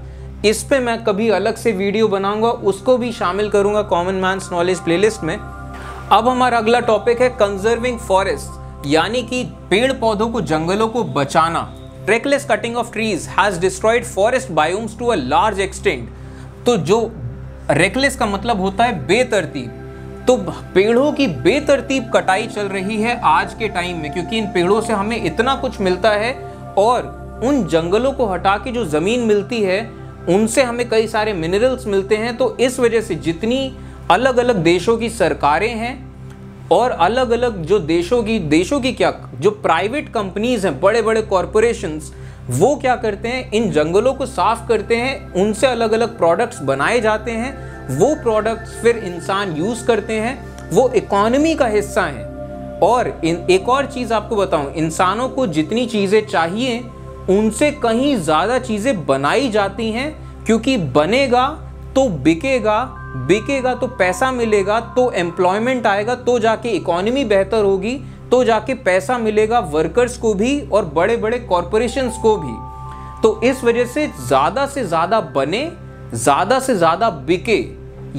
इस पे मैं कभी अलग से वीडियो बनाऊंगा, उसको भी शामिल करूंगा कॉमन मैन्स नॉलेज प्लेलिस्ट में। अब हमारा अगला टॉपिक है कंजर्विंग फॉरेस्ट, यानी कि पेड़ पौधों को, जंगलों को बचाना। Reckless cutting of trees has destroyed forest biomes to a large extent. तो जो रेकलेस का मतलब होता है बेतरतीब, तो पेड़ों की बेतरतीब कटाई चल रही है आज के टाइम में, क्योंकि इन पेड़ों से हमें इतना कुछ मिलता है। और उन जंगलों को हटा के जो ज़मीन मिलती है उनसे हमें कई सारे मिनरल्स मिलते हैं। तो इस वजह से जितनी अलग अलग देशों की सरकारें हैं और अलग अलग जो देशों की क्या, जो प्राइवेट कंपनीज हैं, बड़े बड़े कॉरपोरेशंस, वो क्या करते हैं, इन जंगलों को साफ करते हैं, उनसे अलग अलग प्रोडक्ट्स बनाए जाते हैं। वो प्रोडक्ट्स फिर इंसान यूज़ करते हैं, वो इकोनॉमी का हिस्सा हैं। और एक और चीज़ आपको बताऊं, इंसानों को जितनी चीज़ें चाहिए उनसे कहीं ज़्यादा चीज़ें बनाई जाती हैं, क्योंकि बनेगा तो बिकेगा, बिकेगा तो पैसा मिलेगा, तो एम्प्लॉयमेंट आएगा, तो जाके इकोनॉमी बेहतर होगी, तो जाके पैसा मिलेगा वर्कर्स को भी और बड़े बड़े कॉरपोरेशंस को भी। तो इस वजह से ज़्यादा बने, ज़्यादा से ज़्यादा बिके,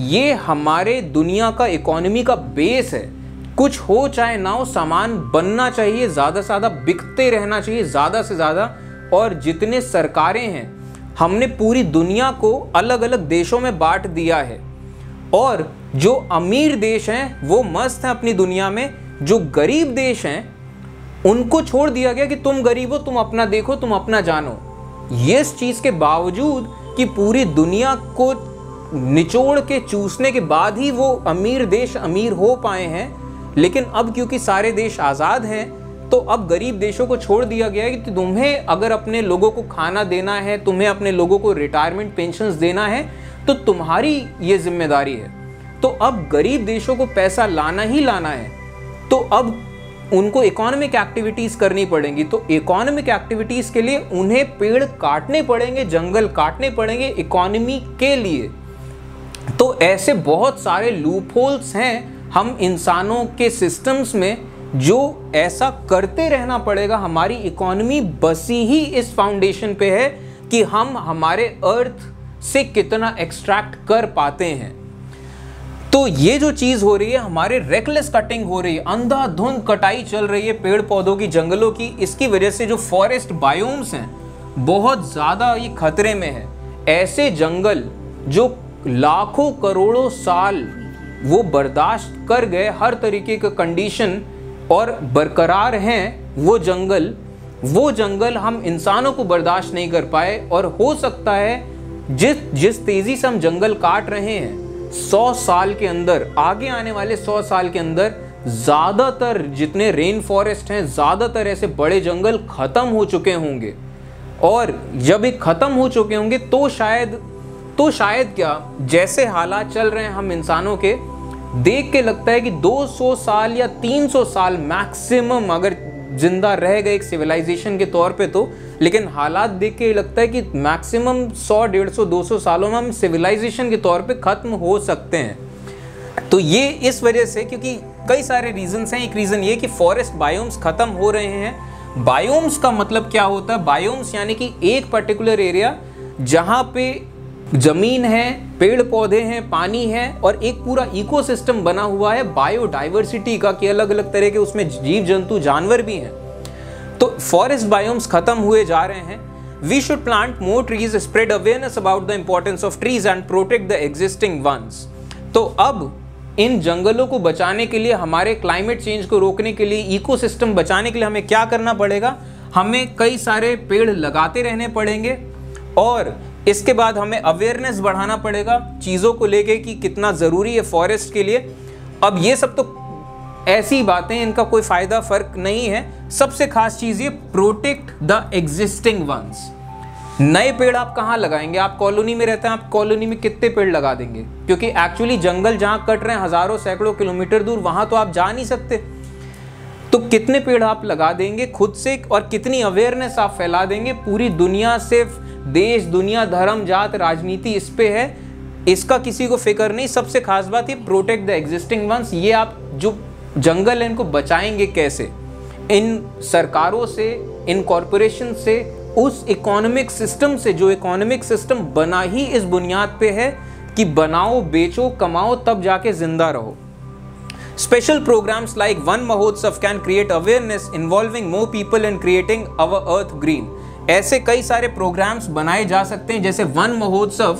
ये हमारे दुनिया का इकोनॉमी का बेस है। कुछ हो चाहे ना हो, सामान बनना चाहिए, ज़्यादा से ज़्यादा बिकते रहना चाहिए, ज़्यादा से ज़्यादा। और जितने सरकारें हैं, हमने पूरी दुनिया को अलग अलग देशों में बांट दिया है। और जो अमीर देश हैं वो मस्त हैं अपनी दुनिया में, जो गरीब देश हैं उनको छोड़ दिया गया कि तुम गरीब हो, तुम अपना देखो, तुम अपना जानो। ये इस चीज़ के बावजूद कि पूरी दुनिया को निचोड़ के चूसने के बाद ही वो अमीर देश अमीर हो पाए हैं, लेकिन अब क्योंकि सारे देश आज़ाद हैं तो अब गरीब देशों को छोड़ दिया गया है कि तुम्हें अगर अपने लोगों को खाना देना है, तुम्हें अपने लोगों को रिटायरमेंट पेंशन्स देना है, तो तुम्हारी ये जिम्मेदारी है। तो अब गरीब देशों को पैसा लाना ही लाना है, तो अब उनको इकोनॉमिक एक्टिविटीज़ करनी पड़ेंगी। तो इकोनॉमिक एक्टिविटीज़ के लिए उन्हें पेड़ काटने पड़ेंगे, जंगल काटने पड़ेंगे इकोनॉमी के लिए। तो ऐसे बहुत सारे लूप होल्स हैं हम इंसानों के सिस्टम्स में जो ऐसा करते रहना पड़ेगा। हमारी इकोनॉमी बसी ही इस फाउंडेशन पे है कि हम हमारे अर्थ से कितना एक्सट्रैक्ट कर पाते हैं। तो ये जो चीज हो रही है, हमारे रेकलेस कटिंग हो रही है, अंधाधुंध कटाई चल रही है पेड़ पौधों की, जंगलों की, इसकी वजह से जो फॉरेस्ट बायोम्स हैं बहुत ज्यादा ये खतरे में है। ऐसे जंगल जो लाखों करोड़ों साल वो बर्दाश्त कर गए हर तरीके का कंडीशन और बरकरार हैं, वो जंगल हम इंसानों को बर्दाश्त नहीं कर पाए। और हो सकता है जिस तेजी से हम जंगल काट रहे हैं, 100 साल के अंदर, आगे आने वाले 100 साल के अंदर ज्यादातर जितने रेन फॉरेस्ट हैं, ज्यादातर ऐसे बड़े जंगल खत्म हो चुके होंगे। और जब ये खत्म हो चुके होंगे तो शायद क्या, जैसे हालात चल रहे हैं हम इंसानों के, देख के लगता है कि 200 साल या 300 साल मैक्सिमम अगर जिंदा रह गए एक सिविलाइजेशन के तौर पे तो, लेकिन हालात देख के लगता है कि मैक्सिमम 100, 150, 200 सालों में हम सिविलाइजेशन के तौर पे खत्म हो सकते हैं। तो ये इस वजह से, क्योंकि कई सारे रीजंस हैं। एक रीजन ये कि फॉरेस्ट बायोम्स खत्म हो रहे हैं। बायोम्स का मतलब क्या होता है? बायोम्स यानी कि एक पर्टिकुलर एरिया जहां पे जमीन है, पेड़ पौधे हैं, पानी है और एक पूरा इकोसिस्टम बना हुआ है बायोडाइवर्सिटी का, कि अलग अलग तरह के उसमें जीव जंतु जानवर भी हैं। तो फॉरेस्ट बायोम्स खत्म हुए जा रहे हैं। We should plant more trees, spread awareness about the importance of trees and protect the existing ones. तो अब इन जंगलों को बचाने के लिए, हमारे क्लाइमेट चेंज को रोकने के लिए, इकोसिस्टम बचाने के लिए हमें क्या करना पड़ेगा? हमें कई सारे पेड़ लगाते रहने पड़ेंगे और इसके बाद हमें अवेयरनेस बढ़ाना पड़ेगा चीज़ों को लेके कि कितना ज़रूरी है फॉरेस्ट के लिए। अब ये सब तो ऐसी बातें, इनका कोई फ़ायदा फ़र्क नहीं है। सबसे खास चीज़ ये, प्रोटेक्ट द एग्जिस्टिंग वंस। नए पेड़ आप कहाँ लगाएंगे? आप कॉलोनी में रहते हैं, आप कॉलोनी में कितने पेड़ लगा देंगे? क्योंकि एक्चुअली जंगल जहाँ कट रहे हैं हज़ारों सैकड़ों किलोमीटर दूर, वहाँ तो आप जा नहीं सकते। तो कितने पेड़ आप लगा देंगे खुद से और कितनी अवेयरनेस आप फैला देंगे पूरी दुनिया से? देश, दुनिया, धर्म, जात, राजनीति इस पे है, इसका किसी को फिक्र नहीं। सबसे खास बात ये, प्रोटेक्ट द एग्जिस्टिंग वंस। ये आप जो जंगल है इनको बचाएंगे कैसे? इन सरकारों से, इन कॉरपोरेशन से, उस इकोनॉमिक सिस्टम से जो इकोनॉमिक सिस्टम बना ही इस बुनियाद पे है कि बनाओ, बेचो, कमाओ, तब जाके जिंदा रहो। Special programs like Van Mahotsav can create awareness involving more people in creating our earth green. ऐसे कई सारे प्रोग्राम्स बनाए जा सकते हैं जैसे वन महोत्सव,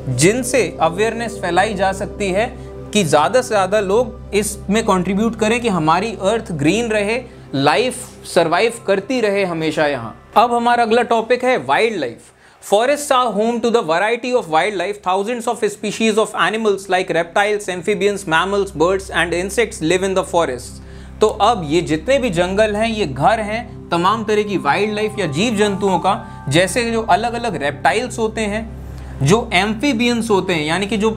जिनसे अवेयरनेस फैलाई जा सकती है कि ज़्यादा से ज़्यादा लोग इसमें कंट्रीब्यूट करें कि हमारी अर्थ ग्रीन रहे, लाइफ सर्वाइव करती रहे हमेशा यहाँ। अब हमारा अगला टॉपिक है wild life. Forests are home to the variety of wildlife. Thousands of species of animals like reptiles, amphibians, mammals, birds and insects live in the forests. तो अब ये जितने भी जंगल हैं ये घर हैं तमाम तरह की वाइल्ड लाइफ या जीव जंतुओं का, जैसे जो अलग अलग रेप्टाइल्स होते हैं, जो एम्फीबियंस होते हैं यानी कि जो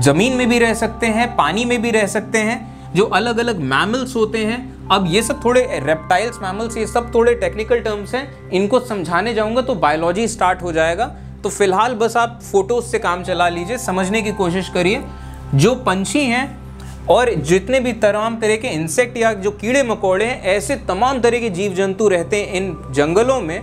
ज़मीन में भी रह सकते हैं, पानी में भी रह सकते हैं, जो अलग अलग मैमल्स होते हैं। अब ये सब थोड़े रेप्टाइल्स, मैमल्स, ये सब थोड़े टेक्निकल टर्म्स हैं, इनको समझाने जाऊंगा तो बायोलॉजी स्टार्ट हो जाएगा। तो फिलहाल बस आप फोटोज से काम चला लीजिए, समझने की कोशिश करिए। जो पंछी हैं और जितने भी तमाम तरह के इंसेक्ट या जो कीड़े मकोड़े हैं, ऐसे तमाम तरह के जीव जंतु रहते हैं इन जंगलों में।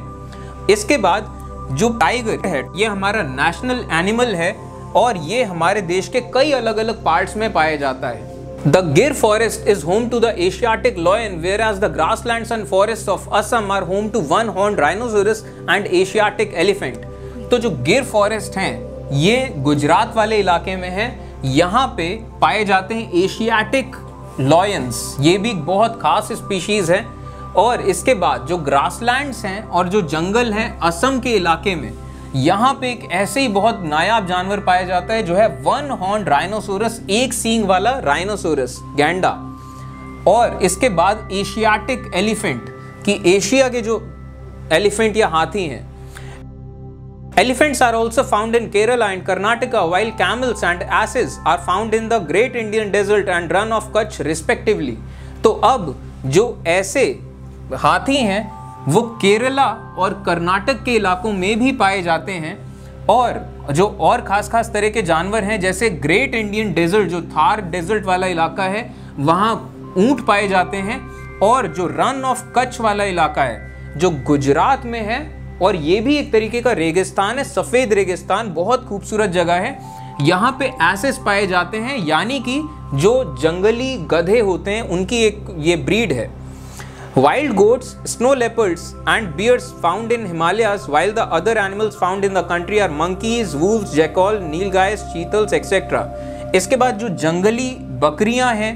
इसके बाद जो टाइगर है, ये हमारा नेशनल एनिमल है और ये हमारे देश के कई अलग अलग पार्ट्स में पाया जाता है। The Gir forest is home to the Asiatic lion, whereas the grasslands and forests of Assam are home to one-horned rhinoceros and Asiatic elephant. तो जो गिर फॉरेस्ट हैं ये गुजरात वाले इलाके में हैं, यहाँ पे पाए जाते हैं एशियाटिक लॉयंस, ये भी बहुत खास स्पीशीज है। और इसके बाद जो ग्रासलैंड्स हैं और जो जंगल हैं असम के इलाके में, यहाँ पे एक ऐसे ही बहुत नायाब जानवर पाया जाता है जो है वन हॉर्न राइनोसोरस, एक सींग वाला राइनोसोरस, गैंडा। और इसके बाद एशियाटिक एलिफेंट, कि एशिया के जो एलिफेंट या हाथी हैं। Elephants are also found in Kerala and Karnataka, while camels and asses are found in the Great Indian Desert and Run of Kutch respectively. तो अब जो ऐसे हाथी हैं वो केरला और कर्नाटक के इलाकों में भी पाए जाते हैं। और जो और खास तरह के जानवर हैं जैसे ग्रेट इंडियन डेजर्ट, जो थार डेजर्ट वाला इलाका है, वहाँ ऊंट पाए जाते हैं। और जो रन ऑफ कच्छ वाला इलाका है जो गुजरात में है, और ये भी एक तरीके का रेगिस्तान है, सफ़ेद रेगिस्तान, बहुत खूबसूरत जगह है। यहाँ पे एसेस पाए जाते हैं, यानी कि जो जंगली गधे होते हैं उनकी एक ये ब्रीड है। Wild goats, snow leopards and bears found in Himalayas, while the other animals found in the country are monkeys, wolves, jackal, nilgais, cheetals, etc. इसके बाद जो जंगली बकरियां हैं,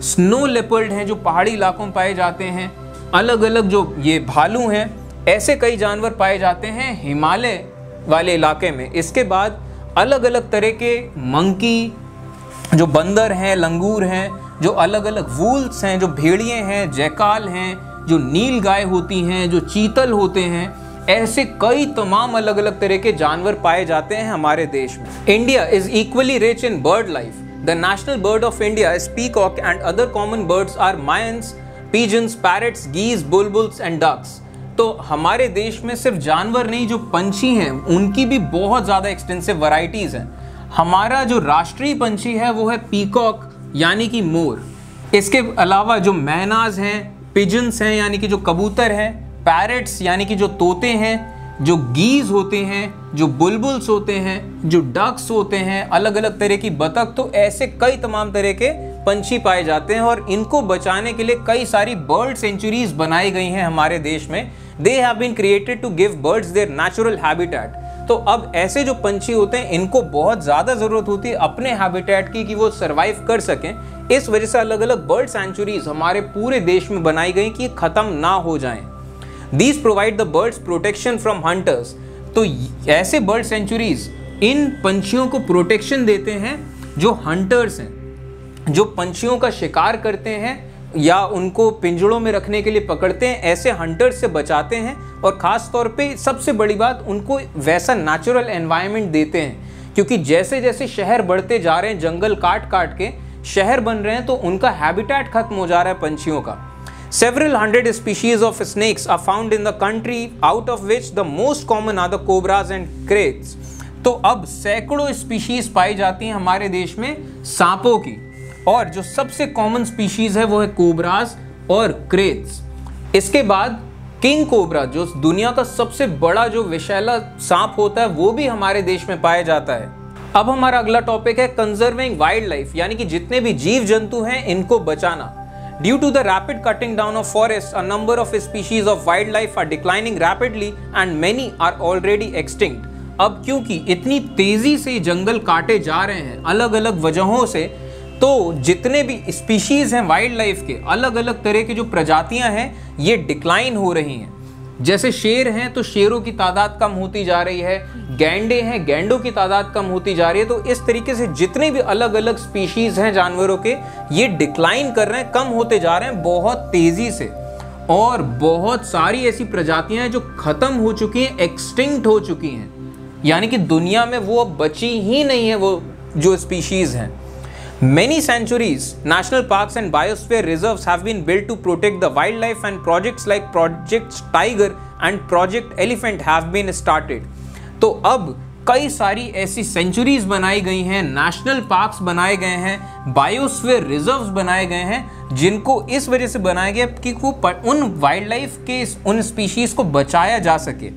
स्नो लेपर्ड हैं जो पहाड़ी इलाकों में पाए जाते हैं, अलग अलग जो ये भालू हैं, ऐसे कई जानवर पाए जाते हैं हिमालय वाले इलाके में। इसके बाद अलग अलग तरह के मंकी, जो बंदर हैं, लंगूर हैं, जो अलग अलग वूल्स हैं, जो भेड़िए हैं, जैकाल हैं, जो नील गाय होती हैं, जो चीतल होते हैं, ऐसे कई तमाम अलग अलग तरह के जानवर पाए जाते हैं हमारे देश में। India is equally rich in bird life. The national bird of India is peacock and other common birds are mynas, pigeons, parrots, geese, bulbuls and ducks. तो हमारे देश में सिर्फ जानवर नहीं, जो पंछी हैं उनकी भी बहुत ज़्यादा एक्सटेंसिव वैरायटीज़ हैं। हमारा जो राष्ट्रीय पंछी है वो है पीकॉक यानी कि मोर। इसके अलावा जो मैनाज हैं, पिजन्स हैं यानी कि जो कबूतर हैं, पैरट्स यानी कि जो तोते हैं, जो गीज होते हैं, जो बुलबुल्स होते हैं, जो डक्स होते हैं, अलग अलग तरह की बतख, तो ऐसे कई तमाम तरह के पंछी पाए जाते हैं। और इनको बचाने के लिए कई सारी बर्ड सेंचुरीज बनाई गई हैं हमारे देश में। They have been created to give birds their natural habitat. तो अब ऐसे जो पंछी होते हैं इनको बहुत ज़्यादा ज़रूरत होती है अपने हैबिटेट की, कि वो सर्वाइव कर सकें। इस वजह से अलग अलग बर्ड सेंचुरीज हमारे पूरे देश में बनाई गई कि ख़त्म ना हो जाएं। These provide the birds protection from hunters. तो ऐसे बर्ड सेंचुरीज इन पंछियों को प्रोटेक्शन देते हैं जो हंटर्स हैं, जो पंछियों का शिकार करते हैं या उनको पिंजड़ों में रखने के लिए पकड़ते हैं, ऐसे हंटर्स से बचाते हैं। और ख़ास तौर पे सबसे बड़ी बात, उनको वैसा नेचुरल एनवायरनमेंट देते हैं, क्योंकि जैसे जैसे शहर बढ़ते जा रहे हैं, जंगल काट काट के शहर बन रहे हैं, तो उनका हैबिटेट खत्म हो जा रहा है पंछियों का। Several hundred species of snakes are found in the country, out of which the most common are the cobras and kraits. तो अब सैकड़ों स्पीशीज पाई जाती हैं हमारे देश में सांपों की, और जो सबसे कॉमन स्पीशीज है वो है कोबराज और क्रेट्स। इसके बाद किंग कोबरा, जो दुनिया का सबसे बड़ा जो विषैला सांप होता है, वो भी हमारे देश में पाया जाता है। अब हमारा अगला टॉपिक है कंजर्विंग वाइल्ड लाइफ, यानी कि जितने भी जीव जंतु हैं इनको बचाना। Due to the rapid cutting down of forests, a number of species of wildlife are declining rapidly and many are already extinct. अब क्योंकि इतनी तेजी से जंगल काटे जा रहे हैं अलग अलग वजहों से, तो जितने भी स्पीशीज हैं वाइल्ड लाइफ के, अलग अलग तरह की जो प्रजातियां हैं, ये डिक्लाइन हो रही हैं। जैसे शेर हैं तो शेरों की तादाद कम होती जा रही है, गैंडे हैं, गैंडों की तादाद कम होती जा रही है। तो इस तरीके से जितने भी अलग अलग स्पीशीज हैं जानवरों के, ये डिक्लाइन कर रहे हैं, कम होते जा रहे हैं बहुत तेजी से। और बहुत सारी ऐसी प्रजातियां हैं जो खत्म हो चुकी हैं, एक्सटिंक्ट हो चुकी हैं, यानी कि दुनिया में वो अब बची ही नहीं है वो जो स्पीशीज हैं। Many centuries, national parks and biosphere reserves have been built to protect the wildlife, and projects like Project Tiger and Project Elephant have been started. तो अब कई सारी ऐसी सेंचुरीज बनाई गई हैं, नेशनल पार्क्स बनाए गए हैं, बायोस्फीयर रिजर्व्स बनाए गए हैं, जिनको इस वजह से बनाया गया कि वो उन वाइल्ड लाइफ के उन स्पीशीज को बचाया जा सके।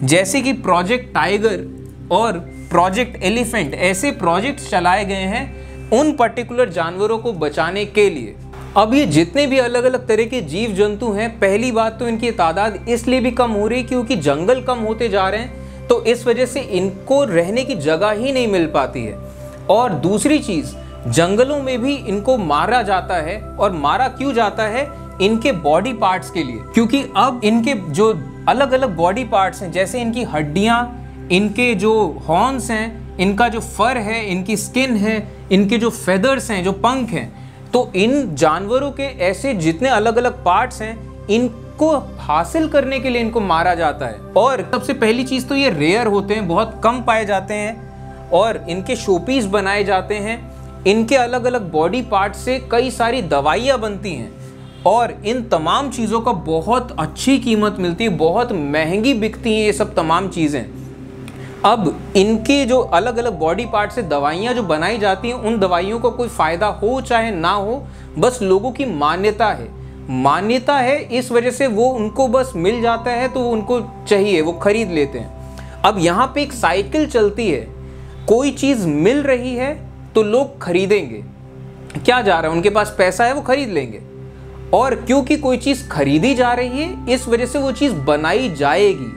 जैसे कि प्रोजेक्ट टाइगर और प्रोजेक्ट एलिफेंट, ऐसे प्रोजेक्ट्स चलाए गए हैं उन पर्टिकुलर जानवरों को बचाने के लिए। अब ये जितने भी अलग अलग तरह के जीव जंतु हैं, पहली बात तो इनकी तादाद इसलिए भी कम हो रही है क्योंकि जंगल कम होते जा रहे हैं, तो इस वजह से इनको रहने की जगह ही नहीं मिल पाती है। और दूसरी चीज़, जंगलों में भी इनको मारा जाता है, और मारा क्यों जाता है? इनके बॉडी पार्ट्स के लिए, क्योंकि अब इनके जो अलग अलग बॉडी पार्ट्स हैं, जैसे इनकी हड्डियाँ, इनके जो हॉर्न्स हैं, इनका जो फर है, इनकी स्किन है, इनके जो फेदर्स हैं, जो पंख हैं, तो इन जानवरों के ऐसे जितने अलग अलग पार्ट्स हैं, इनको हासिल करने के लिए इनको मारा जाता है। और सबसे पहली चीज़ तो ये रेयर होते हैं, बहुत कम पाए जाते हैं, और इनके शोपीस बनाए जाते हैं। इनके अलग अलग बॉडी पार्ट से कई सारी दवाइयाँ बनती हैं, और इन तमाम चीज़ों का बहुत अच्छी कीमत मिलती है, बहुत महंगी बिकती हैं ये सब तमाम चीज़ें। अब इनके जो अलग अलग बॉडी पार्ट से दवाइयाँ जो बनाई जाती हैं, उन दवाइयों को कोई फ़ायदा हो चाहे ना हो, बस लोगों की मान्यता है, इस वजह से वो उनको बस मिल जाता है तो उनको चाहिए, वो खरीद लेते हैं। अब यहाँ पे एक साइकिल चलती है, कोई चीज़ मिल रही है तो लोग खरीदेंगे, क्या जा रहा है, उनके पास पैसा है वो खरीद लेंगे, और क्योंकि कोई चीज़ खरीदी जा रही है इस वजह से वो चीज़ बनाई जाएगी,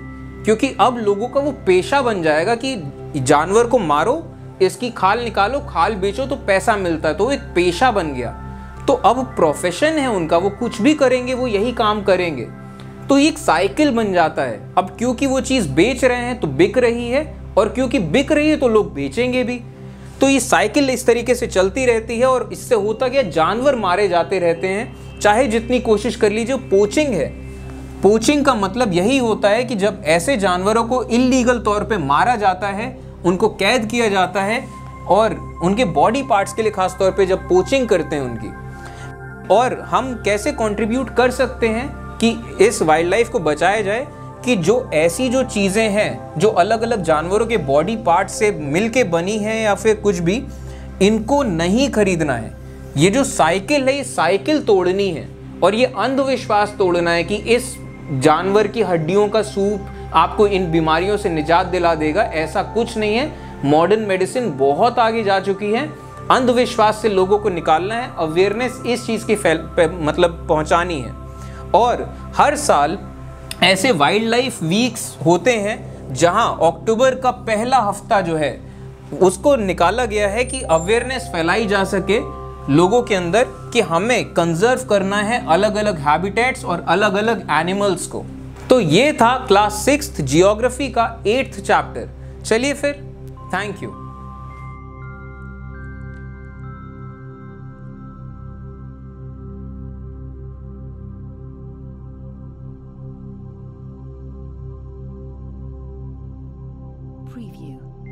क्योंकि अब लोगों का वो पेशा बन जाएगा कि जानवर को मारो, इसकी खाल निकालो, खाल बेचो तो पैसा मिलता है, तो एक पेशा बन गया। तो अब प्रोफेशन है उनका, वो कुछ भी करेंगे, वो यही काम करेंगे, तो एक साइकिल बन जाता है। अब क्योंकि वो चीज़ बेच रहे हैं तो बिक रही है, और क्योंकि बिक रही है तो लोग बेचेंगे भी, तो ये साइकिल इस तरीके से चलती रहती है। और इससे होता क्या, जानवर मारे जाते रहते हैं, चाहे जितनी कोशिश कर लीजिए। पोचिंग है, पोचिंग का मतलब यही होता है कि जब ऐसे जानवरों को इल्लीगल तौर पे मारा जाता है, उनको कैद किया जाता है, और उनके बॉडी पार्ट्स के लिए खास तौर पे जब पोचिंग करते हैं उनकी। और हम कैसे कंट्रीब्यूट कर सकते हैं कि इस वाइल्ड लाइफ को बचाया जाए, कि जो ऐसी जो चीज़ें हैं जो अलग अलग जानवरों के बॉडी पार्ट से मिलके बनी हैं या फिर कुछ भी, इनको नहीं खरीदना है। ये जो साइकिल है, ये साइकिल तोड़नी है, और ये अंधविश्वास तोड़ना है कि इस जानवर की हड्डियों का सूप आपको इन बीमारियों से निजात दिला देगा। ऐसा कुछ नहीं है, मॉडर्न मेडिसिन बहुत आगे जा चुकी है। अंधविश्वास से लोगों को निकालना है, अवेयरनेस इस चीज़ की मतलब पहुंचानी है। और हर साल ऐसे वाइल्ड लाइफ वीक्स होते हैं जहां अक्टूबर का पहला हफ्ता जो है उसको निकाला गया है कि अवेयरनेस फैलाई जा सके लोगों के अंदर कि हमें कंजर्व करना है अलग अलग हैबिटेट्स और अलग अलग एनिमल्स को। तो ये था क्लास 6th जियोग्राफी का 8th चैप्टर। चलिए फिर, थैंक यू। Preview.